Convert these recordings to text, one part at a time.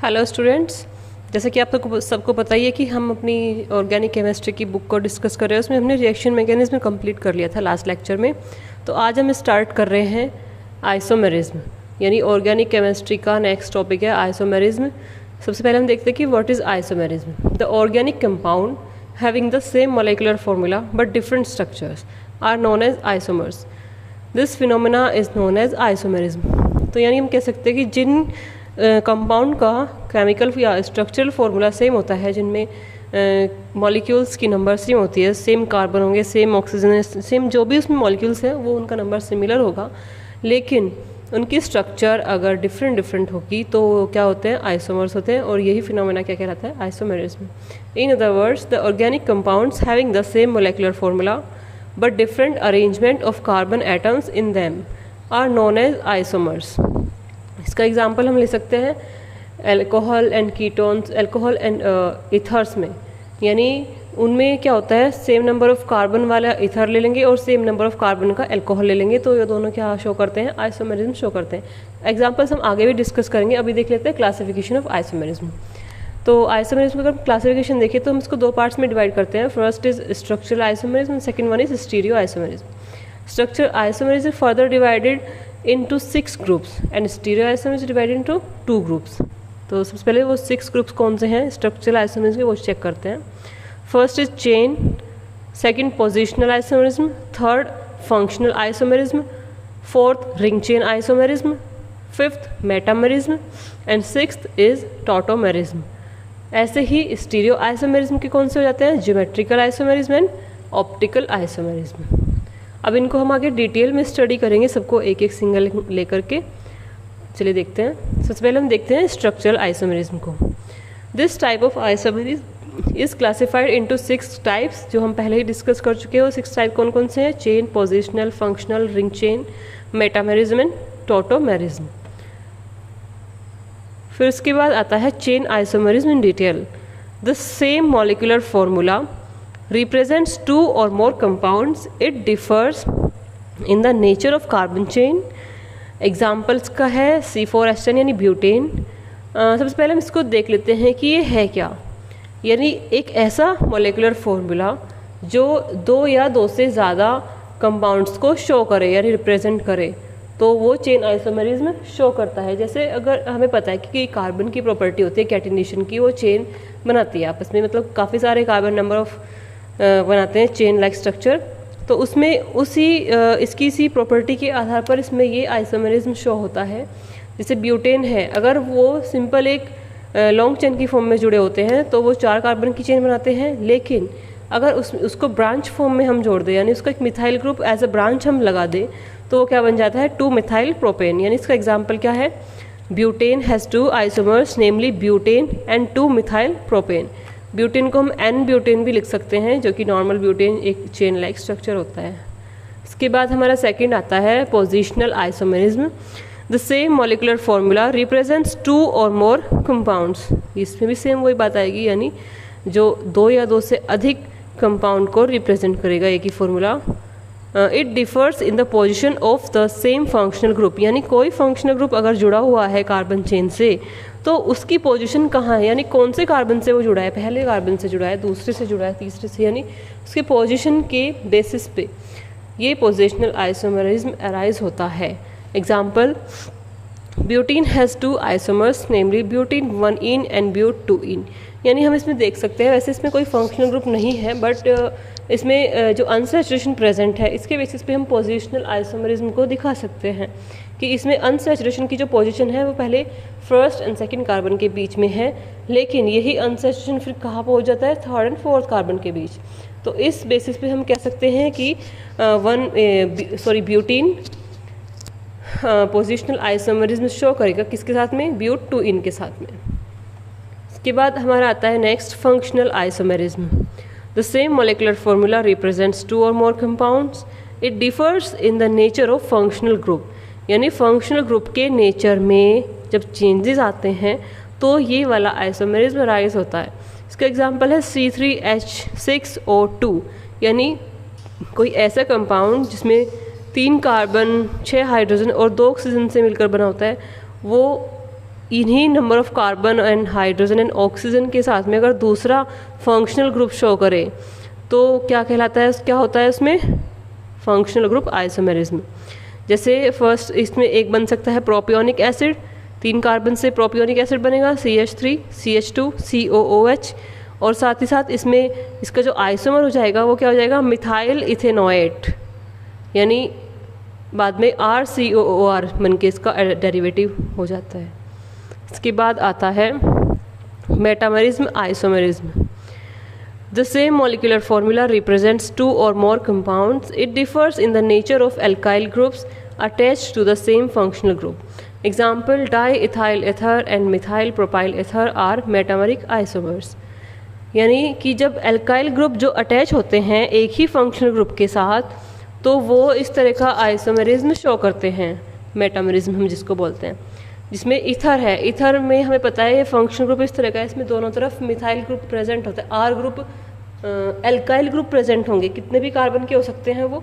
Hello students, जैसा कि आप सबको पता ही है कि हम अपनी ऑर्गेनिक केमिस्ट्री की बुक को डिस्कस कर रहे हैं। उसमें हमने रिएक्शन मैकेनिज्म कंप्लीट कर लिया था लास्ट लेक्चर में। तो आज हम स्टार्ट कर रहे हैं आइसोमेरिज्म, यानी ऑर्गेनिक केमिस्ट्री का नेक्स्ट टॉपिक है आइसोमेरिज्म। सबसे पहले हम देखते हैं कि what is isomerism. The organic compound having the same molecular formula but different structures are known as isomers. This phenomena is known as isomerism. तो यानी हम कह सकते हैं कि जिन कंपाउंड का केमिकल या स्ट्रक्चरल फार्मूला सेम होता है, जिनमें मॉलिक्यूल्स की नंबर सेम होती है, सेम कार्बन होंगे, सेम ऑक्सीजन, सेम जो भी उसमें मॉलिक्यूल्स हैं वो उनका नंबर सिमिलर होगा, लेकिन उनकी स्ट्रक्चर अगर डिफरेंट होगी तो क्या होते हैं, आइसोमर्स होते हैं। और यही फिनोमेना क्या कहलाता है, isomerism. In other words, the organic compounds having the same molecular formula but different arrangement of carbon atoms in them are known as isomers. इसका एग्जांपल हम ले सकते हैं alcohol and ketones, alcohol and ethers में, यानी उनमें क्या होता है, सेम नंबर ऑफ कार्बन वाला ईथर ले लेंगे और सेम नंबर ऑफ कार्बन का अल्कोहल ले लेंगे, तो ये दोनों क्या शो करते हैं, आइसोमेरिज्म शो करते हैं। एग्जांपल्स हम आगे भी डिस्कस करेंगे, अभी देख लेते हैं क्लासिफिकेशन ऑफ आइसोमेरिज्म। तो आइसोमेरिज्म अगर क्लासिफिकेशन देखें तो हम इसको दो पार्ट्स में डिवाइड करते हैं। First is structural isomerism, second one is stereo isomerism. Structural isomerism further divided into 6 groups and stereo isomerism is divided into 2 groups। तो सबसे पहले वो 6 ग्रुप्स कौन से हैं स्ट्रक्चरल आइसोमेरिज्म के, वो चेक करते हैं। First is chain, second positional isomerism, third functional isomerism, fourth ring chain isomerism, fifth metamerism and sixth is tautomerism. ऐसे ही स्टीरियो आइसोमेरिज्म के कौन से हो जाते हैं, geometrical isomerism and optical isomerism. अब इनको हम आगे डिटेल में स्टडी करेंगे, सबको एक एक सिंगल लेकर के। चलिए देखते हैं। सबसे पहले हम देखते हैं स्ट्रक्चरल आइसोमेरिज्म को। This type of isomerism is classified into 6 types, जो हम पहले ही डिस्कस कर चुके हैं। वो 6 टाइप कौन कौन से हैं, chain, positional, functional, ring chain, metamerism and tautomerism. फिर उसके बाद आता है chain isomerism in detail. The same molecular formula represents 2 or more compounds. It differs in the nature of carbon chain. Examples का है C4H10 यानी ब्यूटेन। सबसे पहले हम इसको देख लेते हैं कि ये है क्या, यानी एक ऐसा मोलिकुलर फॉर्मूला जो 2 या 2 से ज़्यादा कंपाउंड्स को शो करे यानी रिप्रेजेंट करे, तो वो चेन आइसोमेरिज्म शो करता है। जैसे अगर हमें पता है कि कार्बन की प्रॉपर्टी होती है कैटिनेशन की, वो चेन बनाती है आपस में, मतलब काफ़ी सारे कार्बन नंबर ऑफ बनाते हैं चेन लाइक स्ट्रक्चर, तो उसमें इसकी इसी प्रॉपर्टी के आधार पर इसमें ये आइसोमेरिज्म शो होता है। जैसे ब्यूटेन है, अगर वो सिंपल एक लॉन्ग चेन की फॉर्म में जुड़े होते हैं तो वो 4 कार्बन की चेन बनाते हैं, लेकिन अगर उसको ब्रांच फॉर्म में हम जोड़ दें, यानी उसका एक methyl group as a branch हम लगा दें, तो वो क्या बन जाता है, 2 मिथाइल प्रोपेन। यानी इसका एग्जाम्पल क्या है, butane has 2 isomers namely butane and 2 methyl propane. Butane को हम एन ब्यूटेन भी लिख सकते हैं, जो कि नॉर्मल ब्यूटेन एक चेन लाइक स्ट्रक्चर होता है। इसके बाद हमारा सेकंड आता है positional isomerism. The same molecular formula represents 2 और मोर कंपाउंड्स। इसमें भी सेम वही बात आएगी, यानी जो 2 या 2 से अधिक कंपाउंड को रिप्रेजेंट करेगा एक ही formula. It differs in the position of the same functional group, यानी कोई फंक्शनल ग्रुप अगर जुड़ा हुआ है कार्बन चेन से तो उसकी पोजीशन कहाँ है, यानी कौन से कार्बन से वो जुड़ा है, पहले कार्बन से जुड़ा है, दूसरे से जुड़ा है, तीसरे से, यानी उसके पोजीशन के बेसिस पे ये पोजिशनल आइसोमेरिज्म अराइज होता है। Example, butene has 2 isomers namely butene 1इन एंड ब्यूट 2इन। यानी हम इसमें देख सकते हैं, वैसे इसमें कोई फंक्शनल ग्रुप नहीं है, बट इसमें जो अनसैचुरेशन प्रेजेंट है इसके बेसिस पे हम पोजिशनल आइसोमेरिज्म को दिखा सकते हैं कि इसमें अनसैचुरेशन की जो पोजीशन है वो पहले फर्स्ट एंड सेकंड कार्बन के बीच में है, लेकिन यही अनसैचुरेशन फिर कहाँ पहुँच जाता है, थर्ड एंड फोर्थ कार्बन के बीच। तो इस बेसिस पे हम कह सकते हैं कि ब्यूटीन पोजिशनल आइसोमेरिज्म शो करेगा किसके साथ में, ब्यूट 2इन के साथ में। इसके बाद हमारा आता है next functional isomerism. The same molecular formula represents 2 और more compounds. It differs in the nature of functional group, यानी फंक्शनल ग्रुप के नेचर में जब चेंजेस आते हैं तो ये वाला आइसोमेरिज्म राइज होता है। इसका एग्जांपल है C3H6O2, यानी कोई ऐसा कंपाउंड जिसमें 3 कार्बन, 6 हाइड्रोजन और 2 ऑक्सीजन से मिलकर बना होता है, वो इन्हीं number of carbon and hydrogen and oxygen के साथ में अगर दूसरा फंक्शनल ग्रुप शो करे तो क्या कहलाता है, क्या होता है उसमें, फंक्शनल ग्रुप आइसोमेरिज्म। जैसे फर्स्ट इसमें एक बन सकता है प्रोपियोनिक एसिड, 3 कार्बन से प्रोपियोनिक एसिड बनेगा CH3 CH2 COOH, और साथ ही साथ इसमें इसका जो आइसोमर हो जाएगा वो क्या हो जाएगा, मिथाइल इथेनोएट, यानी बाद में RCOOR बन के इसका डेरिवेटिव हो जाता है। इसके बाद आता है metamerism isomerism. The same molecular formula represents 2 or more compounds. It differs in the nature of alkyl groups attached to the same functional group. Example, diethyl ether and methyl propyl ether are metameric isomers. यानी कि जब alkyl group जो attach होते हैं एक ही functional group के साथ तो वो इस तरह का आइसोमेरिज्म शो करते हैं, मेटामेरिज्म हम जिसको बोलते हैं। जिसमें ईथर है, ईथर में हमें पता है ये फंक्शनल ग्रुप इस तरह का है, इसमें दोनों तरफ मिथाइल ग्रुप प्रेजेंट होता है, R group alkyl group present होंगे, कितने भी कार्बन के हो सकते हैं वो।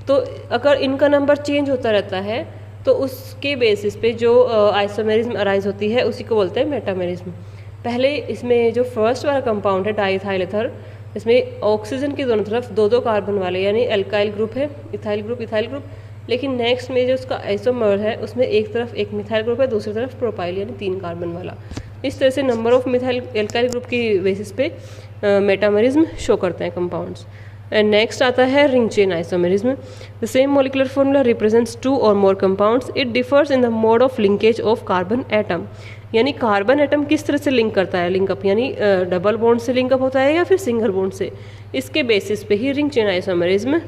तो अगर इनका नंबर चेंज होता रहता है तो उसके बेसिस पे जो आइसोमेरिज्म अराइज होती है उसी को बोलते हैं मेटामेरिज्म। पहले इसमें जो फर्स्ट वाला कंपाउंड है डाइथाइल एथर, इसमें ऑक्सीजन के दोनों तरफ 2-2 कार्बन वाले यानी एल्काइल ग्रुप है, इथाइल ग्रुप, लेकिन नेक्स्ट में जो उसका आइसोमर है उसमें एक तरफ एक मिथाइल ग्रुप है, दूसरी तरफ प्रोपाइल यानी 3 कार्बन वाला। इस तरह से number of methyl alkyl group की बेसिस पे मेटामेरिज्म शो करते हैं कंपाउंड्स। एंड नेक्स्ट आता है ring chain isomerism. The same molecular formula represents 2 और more compounds. It differs in the mode of linkage of carbon atom, यानी carbon atom किस तरह से लिंक करता है, लिंकअप यानी डबल बॉन्ड से लिंकअप होता है या फिर सिंगल बॉन्ड से, इसके बेसिस पे ही रिंग चेन आइसोमेरिज्म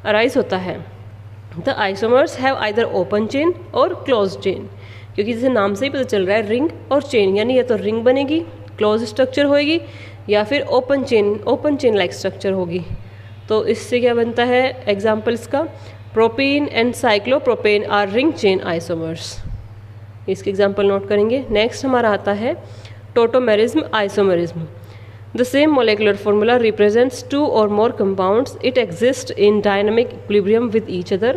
अराइज होता है। The isomers have either open chain और क्लोज चेन, क्योंकि जैसे नाम से ही पता चल रहा है रिंग और चेन, यानी या तो रिंग बनेगी क्लोज स्ट्रक्चर होएगी या फिर ओपन चेन लाइक स्ट्रक्चर होगी। तो इससे क्या बनता है, एग्जाम्पल्स का propane and cyclopropane R ring chain isomers, इसके एग्जाम्पल नोट करेंगे। नेक्स्ट हमारा आता है tautomerism isomerism. The same molecular formula represents 2 or more compounds. It exists in dynamic equilibrium with each other.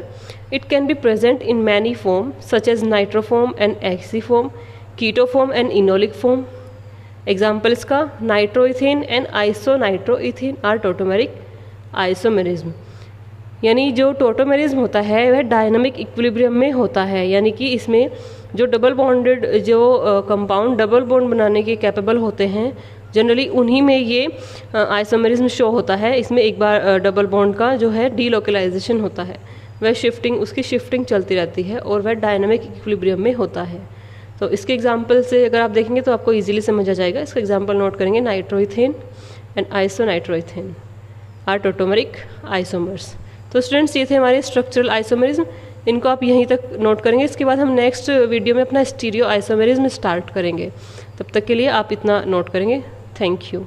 It can be present in many forms such as nitroform and oxyform, ketoform and enolic form. Examples का nitroethane and आइसोनाइट्रोइथेन are टोटोमेरिक isomerism. यानी जो tautomerism होता है वह dynamic equilibrium में होता है, यानी कि इसमें जो डबल बॉन्डेड जो कंपाउंड डबल बॉन्ड बनाने के कैपेबल होते हैं जनरली उन्हीं में ये आइसोमेरिज्म शो होता है। इसमें एक बार डबल बॉन्ड का जो है डीलोकलाइजेशन होता है, वह उसकी शिफ्टिंग चलती रहती है और वह डायनामिक इक्विलिब्रियम में होता है। तो इसके एग्जाम्पल से अगर आप देखेंगे तो आपको इजीली समझ आ जाएगा। इसका एग्जाम्पल नोट करेंगे, नाइट्रोइथेन एंड आइसोनाइट्रोइथेन आर टोटोमेरिक आइसोमर्स। तो स्टूडेंट्स ये थे हमारे स्ट्रक्चरल आइसोमेरिज्म, इनको आप यहीं तक नोट करेंगे। इसके बाद हम नेक्स्ट वीडियो में अपना स्टीरियो आइसोमेरिज्म स्टार्ट करेंगे, तब तक के लिए आप इतना नोट करेंगे। Thank you.